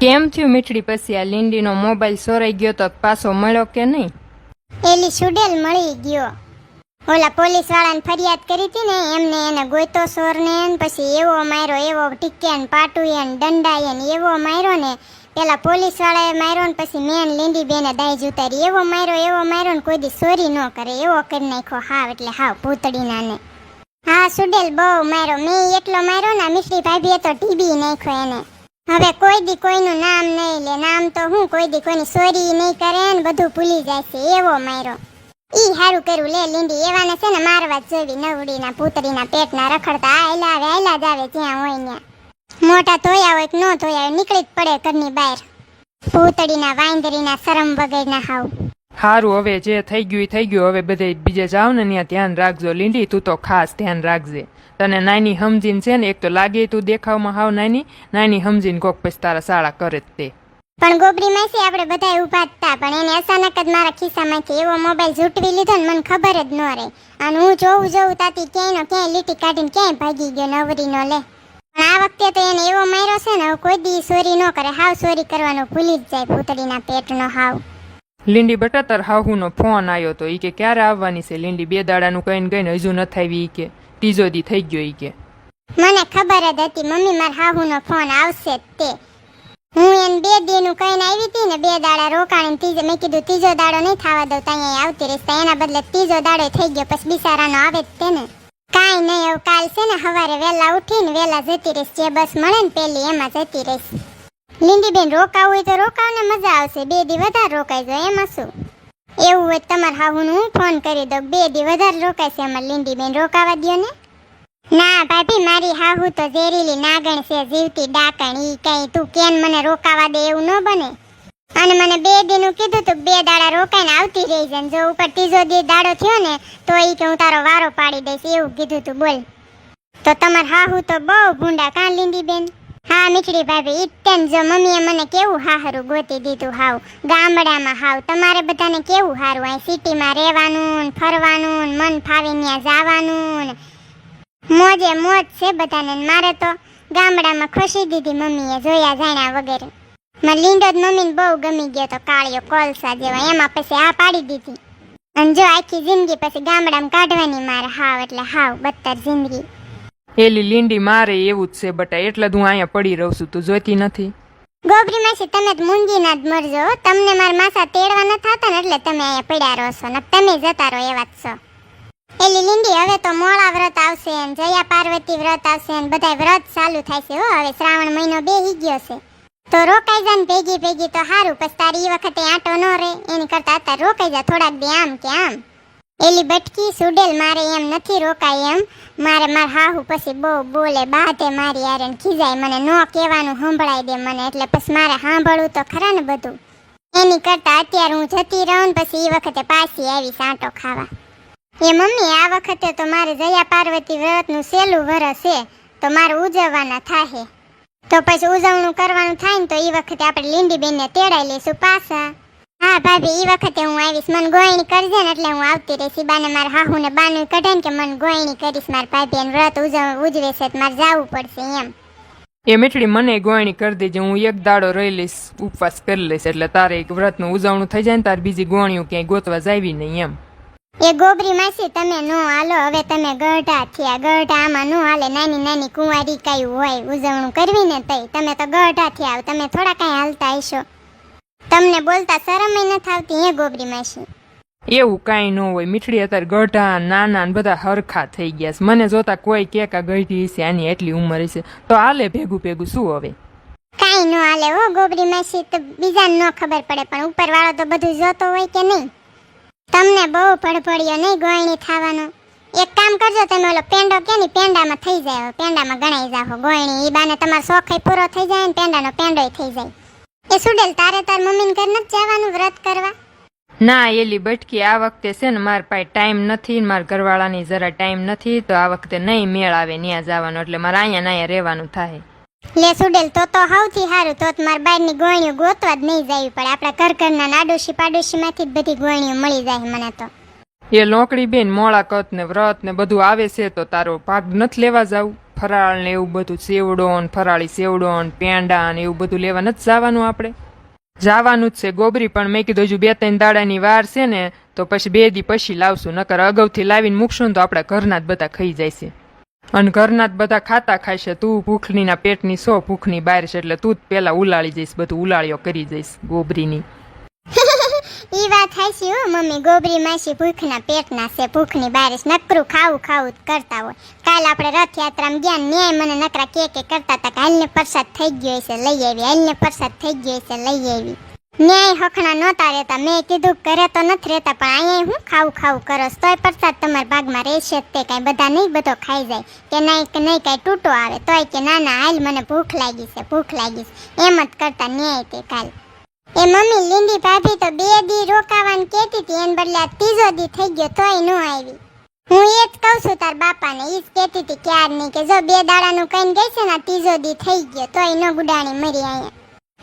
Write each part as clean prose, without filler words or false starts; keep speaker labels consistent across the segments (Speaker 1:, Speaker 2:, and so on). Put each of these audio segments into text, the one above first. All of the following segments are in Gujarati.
Speaker 1: કેમ થયું મીઠડી? પછી આ લીંડીનો મોબાઈલ ચોરાઈ ગયો તો પાછો મળ્યો કે નહીં?
Speaker 2: એલી સુડેલ મળી ગયો. ઓલા પોલીસ વાળાને ફરિયાદ કરી હતી ને એમને એને ગોઈતો સોરને પછી એવો માર્યો, એવો ટીકેન પાટુયન દંડાયન એવો માર્યો ને. પેલા પોલીસ વાળાએ માર્યો ને પછી મેન લીંડી બેને દાઈ ઉતારી. એવો માર્યો ને કોઈ દી ચોરી ન કરે એવો કરી નાખ્યો. હાવ એટલે હાવ ભૂતડીના ને. હા સુડેલ બહુ માર્યો. મેં એટલો માર્યો ને મીઠડી ભાભીએ તો ટીબી નાખ્યો એને. હવે કોઈ દી કોઈનું નામ નહીં લે. નામ તો હું કોઈ દી કોઈની ચોરી નહીં કરે ને બધું ભૂલી જાય છે એવો માર્યો. ઈ હારું કર્યું લે લીંડી. એવાને છે ને મારવા જ જોવી. નવડીના પૂતળીના પેટના રખડતા આયલા જ આવે જ્યાં હોય ત્યાં. મોટા ધોયા હોય કે ન ધોયા હોય નીકળી જ પડે ઘરની બહાર. પૂતળીના વાંદરીના શરમ વગરના હાવ.
Speaker 1: હારું, હવે જે થઈ ગયું એ થઈ ગયું. હવે બધે બીજે જાવ ને ત્યાં ધ્યાન રાખજો લીંડી. તું તો ખાસ ધ્યાન રાખજે. તને નાની સમજીને છે ને એક તો લાગે તું દેખાવમાં હાવ નાની સમજીને કોક પછી તારા શાળા કરે જ તે.
Speaker 2: પણ ગોબરી માસી આપણે બધા ઊભા હતા પણ એને અચાનક જ મારા ખિસ્સામાંથી એવો મોબાઈલ ઝૂંટવી લીધો ને મને ખબર જ ન રહી. અને હું જોઉં તાતી ક્યાંય લીટી કાઢીને ક્યાંય ભાગી ગયો નવરીનો લે. પણ આ વખતે તો એને એવો માર્યો છે ને કોઈ દી ચોરી ન કરે. હાવ ચોરી કરવાનું ભૂલી જ જાય પૂતળીના પેટનો હાવ.
Speaker 1: લીંડી બટા તાર હાહુનો ફોન આવ્યો તો ઈ કે ક્યારે આવવાની છે લીંડી? 2 દાડાનું કહીને ગઈને હજુ નથી આવી. ઈ કે ત્રીજો દી થઈ ગયો. ઈ કે
Speaker 2: મને ખબર જ હતી મમ્મી મારા હાહુનો ફોન આવશે જ તે. હું એને 2 દીનું કહીને આવી હતી ને 2 દાડા રોકાણી. મેં કીધું ત્રીજો દાડો નહીં થવા દઉં તો અહીંયા આવતી રહીશ. એના બદલે ત્રીજો દાડો થઈ ગયો. પછી બિચારાનો આવે જ તે ને. કાંઈ નહીં હવે કાલ છે ને સવારે વહેલા ઉઠીને વહેલા જતી રહીશ. જે બસ મળે ને પેલી એમાં જતી રહીશ. લીંડી બેન રોકાવું હોય તો રોકાવ ને મજા આવશે. 2 દી વધારે રોકાઈ જાય એમાં શું. એવું હોય તમારે હાહુનું હું ફોન કરી દઉં. 2 દી વધારે રોકાય છે અમારે લીંડી બેન. રોકાવા દો ને. ના ભાભી મારી હાહુ તો ઝેરીલી નાગણ છે જીવતી ડાકણ. ઈ કઈ તું કેન મને રોકાવા દે એવું ન બને. અને મને 2 દીનું કીધું તું 2 દાડા રોકાઈને આવતી રહી જાય. જો ઉપર ત્રીજો દી દાડો થયો ને તો ઈ કે હું તારો વારો પાડી દઈશ એવું કીધું તું. બોલ તો તમાર હાહુ તો બહુ ભૂંડા કાં લીંડી બેન? હા મીઠડી ભાભી ઈટેન જો મમ્મીએ મને કેવું હાહરું ગોતી દીધું. હાવ ગામડામાં હાવ તમારે બધાને કેવું હારું. અહીં સિટીમાં રહેવાનું ફરવાનું મન ફાવે ત્યાં જવાનું મોજે મોજ છે બધાને. મારે તો ગામડામાં ખુશી દીધી મમ્મીએ જોયા જાણ્યા વગેરે. મને લીંડો જ મમ્મીને બહુ ગમી ગયો તો કાળિયો કોલસા જેવા. એમાં પછી આ પાડી દીધી. અને જો આખી જિંદગી પછી ગામડામાં કાઢવાની મારે. હાવ એટલે હાવ બદતર જિંદગી.
Speaker 1: એલી લીંડી મારે એવું જ છે બટા. એટલે જ હું અહીંયા પડી રહું છું. તું જોઈતી નથી?
Speaker 2: ગોબરી માસી તમે જ મૂંગીના જ મરજો. તમને મારા માસા તેડવા ન થતા ને એટલે તમે અહીંયા પડ્યા રહો છો ને તમે જતા રહો એવા જ છો. એલી લીંડી હવે તો મોળા વ્રત આવશે ને જયા પાર્વતી વ્રત આવશે ને બધા વ્રત ચાલુ થાય છે. હવે શ્રાવણ મહિનો બેહી ગયો છે તો રોકાઈ જા ને ભેગી તો સારું. પછી તારી એ વખતે આંટો ન રહે એની કરતા અત્યારે રોકાઈ જા થોડાક દી આમ કે આમ. એલી બટકી સુડેલ મારે એમ નથી રોકાય એમ. મારા હાહુ પછી બહુ બોલે બાધે મારી યાર ખીજાય મને. ન કહેવાનું સંભળાય દે મને એટલે પછી મારે સાંભળવું તો ખરા ને બધું. એની કરતા અત્યારે હું જતી રહું ને પછી એ વખતે પાછી આવીશ આંટો ખાવા. એ મમ્મી આ વખતે તો મારે જયા પાર્વતી વ્રતનું છેલ્લું વરસ છે તો મારે ઉજવવાના થાય. તો પછી ઉજવણું કરવાનું થાય ને તો એ વખતે આપણે લીંડી બેનને તેડાઈ લઈશું પાછા. હા ભાભી એ વખતે હું આવીશ. મને ગોયણી કરજે ને એટલે હું આવતી રહીશ. બાને મારા હાહુને બાનું કઢે ને કે મને ગોયણી કરીશ. મારા ભાભી એને વ્રત ઉજવે છે મારે જવું પડશે એમ.
Speaker 1: એ મીઠડી મને ગોયણી કરી દેજે. હું 1 દાડો રહી લઈશ ઉપવાસ કરી લઈશ એટલે તારે એક વ્રતનું ઉજવણું થઈ જાય ને તારે બીજી ગોણીઓ ક્યાંય ગોતવા જાવી નહીં એમ.
Speaker 2: એ ગોબરી માસી તમે નો હાલો. હવે તમે ગઢા થયા. ગઢા આમાં નો હાલે. નાની કુંવારી કઈ હોય ઉજવણું કરવી ને તઈ તમે તો ગઢા થયા. તમે થોડા કઈ હાલતા હશો. તમને બોલતા શરમય નથી આવતી હે ગોબરી માસી?
Speaker 1: એવું કાંઈ ન હોય મીઠડી. અત્યારે ગઢા નાના ને બધા હરખા થઈ ગયા છે. મને જોતા કોઈ કે ગઢી છે આની એટલી ઉંમર છે તો હાલે ભેગું શું હવે?
Speaker 2: કાંઈ ન હાલે હો ગોબરી માસી. તો બીજાને ન ખબર પડે પણ ઉપર વાળો તો બધું જોતો હોય કે નહીં? તમને બહુ પડપડ્યો નહીં ગોયણી થવાનો. એક કામ કરજો તમે ઓલો પેંડો કે ની પેંડામાં થઈ જાય. પેંડામાં ગણાઈ જાઓ ગોયણી. ઈ બાને તમારો શોખ પૂરો થઈ જાય ને પેંડાનો પેંડોય થઈ જાય. એ સુડેલ તારે તાર મમ્મીને ઘર નથી જવાનું વ્રત કરવા?
Speaker 1: ના એલી બટકી આ વખતે છે ને મારા પાસે ટાઈમ નથી. મારા ઘરવાળાની જરા ટાઈમ નથી તો આ વખતે નહીં મેળ આવે ત્યાં જવાનો એટલે મારે અહીંયા રહેવાનું થાય.
Speaker 2: લે સુડેલ તો સૌથી સારું. તો મારા બારની ગોળીઓ ગોતવા જ નહીં જવી પડે. આપણા ઘરના નાડોશી પાડોશી માંથી જ બધી ગોળીઓ મળી જાય મને તો.
Speaker 1: એ લોકડી બેન મોળા કત ને વ્રત ને બધું આવે છે તો તારો ભાગ નથી લેવા જાવ? ફરાળ ને એવું બધું સેવડો ને ફરાળી સેવડો ને પેંડા ને એવું બધું લેવા નથી જવાનું આપણે? જવાનું જ છે ગોબરી, પણ મેં કીધું હજુ 2-3 દાડાની વાર છે ને, તો પછી 2 દી પછી લાવશું, નકર અગાઉથી લાવીને મૂકશું ને તો આપણા ઘરના જ બધા ખાઈ જાય છે. અને ઘરના જ બધા ખાતા ખાય છે. તું ભૂખનીના પેટની સો, ભૂખની બહાર છે, એટલે તું જ પેલા ઉલાળી જઈશ, બધું ઉલાળીઓ કરી જઈશ ગોબરીની.
Speaker 2: ઈ વાત હાચી હો મમ્મી, ગોબરી માસી ભૂખના પેટના છે, ભૂખની બારીશ, નકરું ખાવું ખાવું જ કરતા હોય. કાલ આપણે રથયાત્રામાં ગયા, ન્યાય મને નકરા કે કરતા હતા કે હાલને પ્રસાદ થઈ ગયો છે લઈ આવી, હાલને પ્રસાદ થઈ ગયો છે લઈ આવી. ન્યાય હખણા નહોતા રહેતા. મેં કીધું ઘરે તો નથી રહેતા, પણ અહીંયા હું ખાવું ખાવું કરસ, તોય પ્રસાદ તમારા ભાગમાં રહેશે જ તે, કાંઈ બધા નહીં બધો ખાઈ જાય કે નહીં કાંઈ તૂટો આવે, તોય કે ના ના હાલ મને ભૂખ લાગી છે, ભૂખ લાગી છે, એમ જ કરતા ન્યાય તે કાલ. એ મમ્મી, લીંડી ભાભી તો 2 દી રોકાવાનું કહેતી હતી, એને બદલે 3જો દી થઈ ગયો તોય ન આવી. હું એ જ કહું છું તાર બાપાને, ઈ જ કહેતી હતી ક્યારની કે જો 2 દાડાનું કઈને ગઈ છે ને, 3જો દી થઈ ગયો તોય ન ગુડાણી મરી અહીંયા.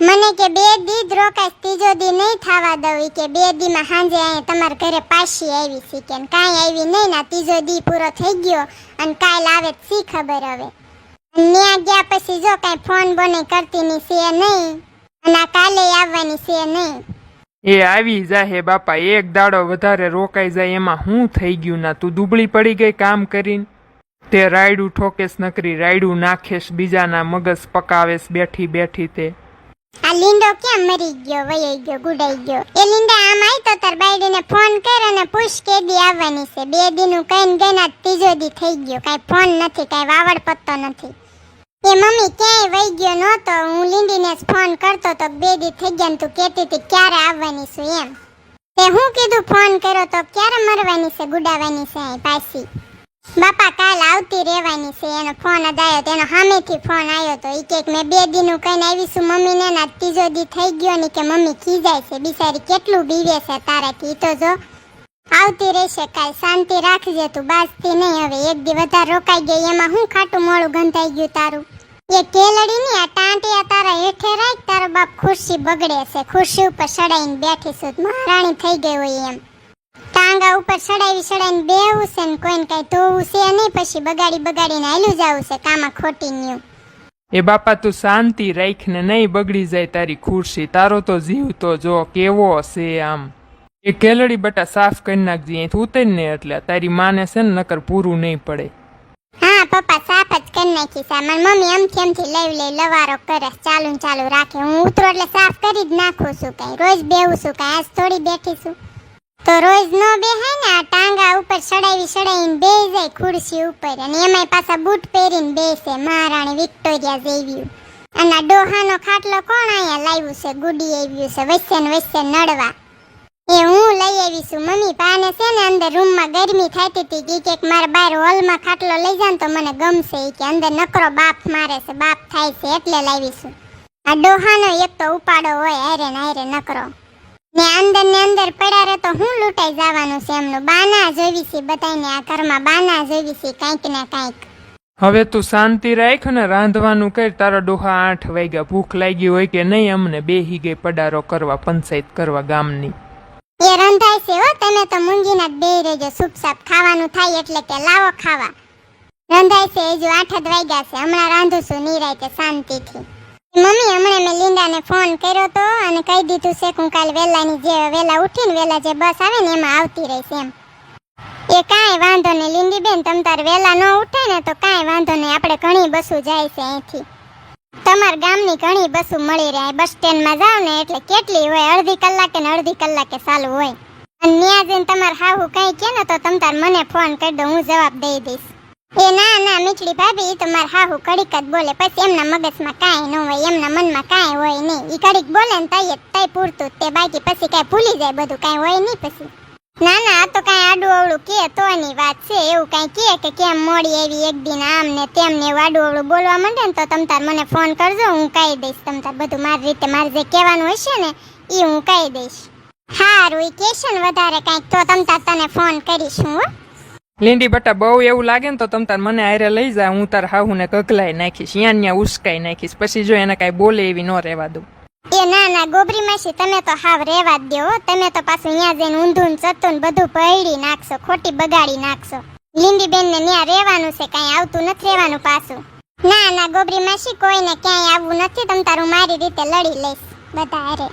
Speaker 2: મને કે 2 દી જ રોકાઈશ, 3જો દી નહીં થવા દઉં, ઈ કે 2 દીમાં સાંજે અહીંયા તમારા ઘરે પાછી આવી છે કે કાંઈ આવી નહીં ના, 3જો દી પૂરો થઈ ગયો અને કાલ આવે જ શી ખબર હવે. ન્યા ગયા પછી જો કાંઈ ફોન બોને કરતી ની છે નહીં, અને કાલે આવવાની છે નહીં.
Speaker 1: એ આવી જાહે બાપા, 1 દાડો વધારે રોકાઈ જાય એમાં હું થઈ ગયું ના? તું દુબળી પડી ગઈ કામ કરીને, તે રાયડું ઠોકેશ નકરી, રાયડું નાખેશ, બીજાના મગજ પકાવેશ બેઠી બેઠી. તે
Speaker 2: આ લીંડો કેમ મરી ગયો, વયો ગયો, ગુડાઈ ગયો? એ લીંડા આમ આવી તો તાર બાયડીને ફોન કર અને પૂછ કે દી આવવાની છે. 2 દીનું કઈને ગઈ, 3જો દી થઈ ગયો, કાંઈ ફોન નથી, કાંઈ વાવડ પત્તો નથી. એ મમ્મી ક્યાંય વહી ગયો નહોતો, હું લીંડીને જ ફોન કરતો તો 2 દી થઈ ગયા ને તું કહેતી હતી ક્યારે આવવાની છું એમ. તે હું કીધું ફોન કર્યો તો ક્યારે મરવાની છે, ગુડાવાની છે પાછી? બાપા કાલ આવતી રહેવાની છે. એનો ફોન જ આવ્યો, તેનો સામેથી ફોન આવ્યો તો, ઈ કે મેં 2 દીનું કઈને આવીશું મમ્મીને, ના 3જો દી થઈ ગયો ને કે મમ્મી ખીજાય છે, બિચારી કેટલું બીવે છે તારાથી. ઈ તો જો આવતી રહેશે કાલ, શાંતિ રાખજે તું, બાજતી નહીં હવે. 1 દી વધારે રોકાઈ ગઈ એમાં હું ખાટું મોળું ગંધાઈ ગયું તારું. એ કેલડી ની આ ટાંટિયા તારા હેઠે રાખ, તારો બાપ ખુરશી બગડે છે, ખુરશી ઉપર સડાઈને બેઠી છું, મહારાણી થઈ ગઈ હોય એમ. ટાંગા ઉપર સડાઈને બેહવું છે ને કોઈને કઈ ધોવું છે નહીં, પછી બગાડીને હાલ્યું જાવું છે કામાં ખોટી ન્યુ.
Speaker 1: એ બાપા તું શાંતિ રાખને, નહીં બગડી જાય તારી ખુરશી, તારો તો જીવ તો જો કેવો છે આમ. એ કેલડી બટા સાફ કરી નાખજે, અહીંથી ઉતર ને, એટલે તારી માને છે ને નકર પૂરું નહીં પડે.
Speaker 2: હા પપ્પા સાફ જ કરી નાખી છે, મારી મમ્મી અમથી લઈ લવારો કરે, ચાલુ રાખે. હું ઉતરો એટલે સાફ કરી જ નાખું છું, કઈ રોજ બેહું છું, કઈ આજ થોડી બેઠી છું. તો રોજ નો બેહાય ને, આ ટાંગા ઉપર સડાઈને બેહી જાય ખુરશી ઉપર, અને એમાંય પાછા બૂટ પહેરીને બેસે, મહારાણી વિક્ટોરિયા જેવી. અને આ ડોહાનો ખાટલો કોણ અહીંયા લાવ્યું છે, ગુડી આવ્યું છે વચ્ચે ને વચ્ચે નડવા. એ હું લઈ આવી છું મમ્મી. પાને છે ને અંદર રૂમમાં ગરમી થતી હતી, કે મારા બહાર હોલમાં ખાટલો લઈ જા તો મને ગમશે, કે અંદર નકરો બાપ મારે છે, બાપ થાય છે એટલે લાવી છું. આ ડોહાનો એક તો ઉપાડો હોય હારે ને હારે નકરો, ને અંદર પડ્યા રહે તો હું લૂંટાઈ જવાનું છે એમનું. બાના જોવી છે બધાને, આ ઘરમાં બાના જોવી છે કાંઈક ને કાંઈક.
Speaker 1: હવે તું શાંતિ રાખ ને રાંધવાનું કર. તારા ડોહા 8 વાગ્યા, ભૂખ લાગી હોય કે નહીં અમને, બેહી ગઈ પડારો કરવા, પંચાયત કરવા ગામની.
Speaker 2: એ રંધાય છે હો, તમે તો મૂંગીના જ બેહી રહેજો, સુપસાપ ખાવાનું થાય એટલે કે લાવો ખાવા. રંધાય છે હજુ 8 જ વાગ્યા છે, હમણાં રાંધું છું નિરાંતે શાંતિથી. મમ્મી હમણાં મેં લીંડાને ફોન કર્યો તો અને કહી દીધું છે કે હું કાલ વહેલા ઉઠીને વહેલા જે બસ આવે ને એમાં આવતી રહીશ એમ. એ કાંઈ વાંધો નહીં લીંડી બેન, તમ તાર વહેલા ન ઉઠાય ને તો કાંઈ વાંધો નહીં, આપણે ઘણી બસો જાય છે અહીંથી. તમારા ગામની ઘણી બસો મળી રહે, બસ સ્ટેન્ડમાં જાવ ને એટલે કેટલી હોય, અડધી કલાકે ચાલુ હોય. અને ન્યા જઈને તમારે હાહુ કઈ કે ને તો તમ તાર મને ફોન કરી દો, હું જવાબ દઈ દઈશ. એ ના મીઠડી ભાભી, ઈ તો માર હાહુ કડીક જ બોલે, પછી એમના મગજમાં કાંઈ ન હોય, એમના મનમાં કાંઈ હોય નહીં. ઈ કડીક બોલે ને તઈ પૂરતું તે, બાકી પછી કાંઈ ભૂલી જાય બધું, કાંઈ હોય નહીં પછી. ના આ તો કાંઈ આડું અવળું કે તોની વાત છે, એવું કાંઈ કે કેમ મોડી એવી એક દિન આમ ને તેમ ને એવું આડું અવળું બોલવા માંડે ને તો તમ તાર મને ફોન કરજો, હું કહી દઈશ તમ તાર બધું મારી રીતે, મારે જે કહેવાનું હશે ને એ હું કહી દઈશ. હારું ઈ કહેશે ને વધારે કાંઈક તો તમ તાર તને ફોન કરીશ હું.
Speaker 1: લીંડી બટા બહુ એવું લાગે ને તો તમ તાર મને હારે લઈ જા, હું તાર હાહુને કગલાઈ નાખીશ, યા ઉસકાઈ નાખીશ, પછી જો એને કાંઈ બોલે એવી ન રહેવા દઉં.
Speaker 2: એ ના ગોબરી માસી, તમે તો હાવ રેવા જ દો, તમે તો પાછું અહીંયા જઈને ઊંધું ચતું બધું પૈડી નાખશો, ખોટી બગાડી નાખશો. લીંબી બેન ને ત્યાં રહેવાનું છે, કઈ આવતું નથી રહેવાનું પાછું. ના ના ગોબરી માસી, કોઈને ક્યાંય આવવું નથી, તમ તારું મારી રીતે લડી લઈશ બધા હારે.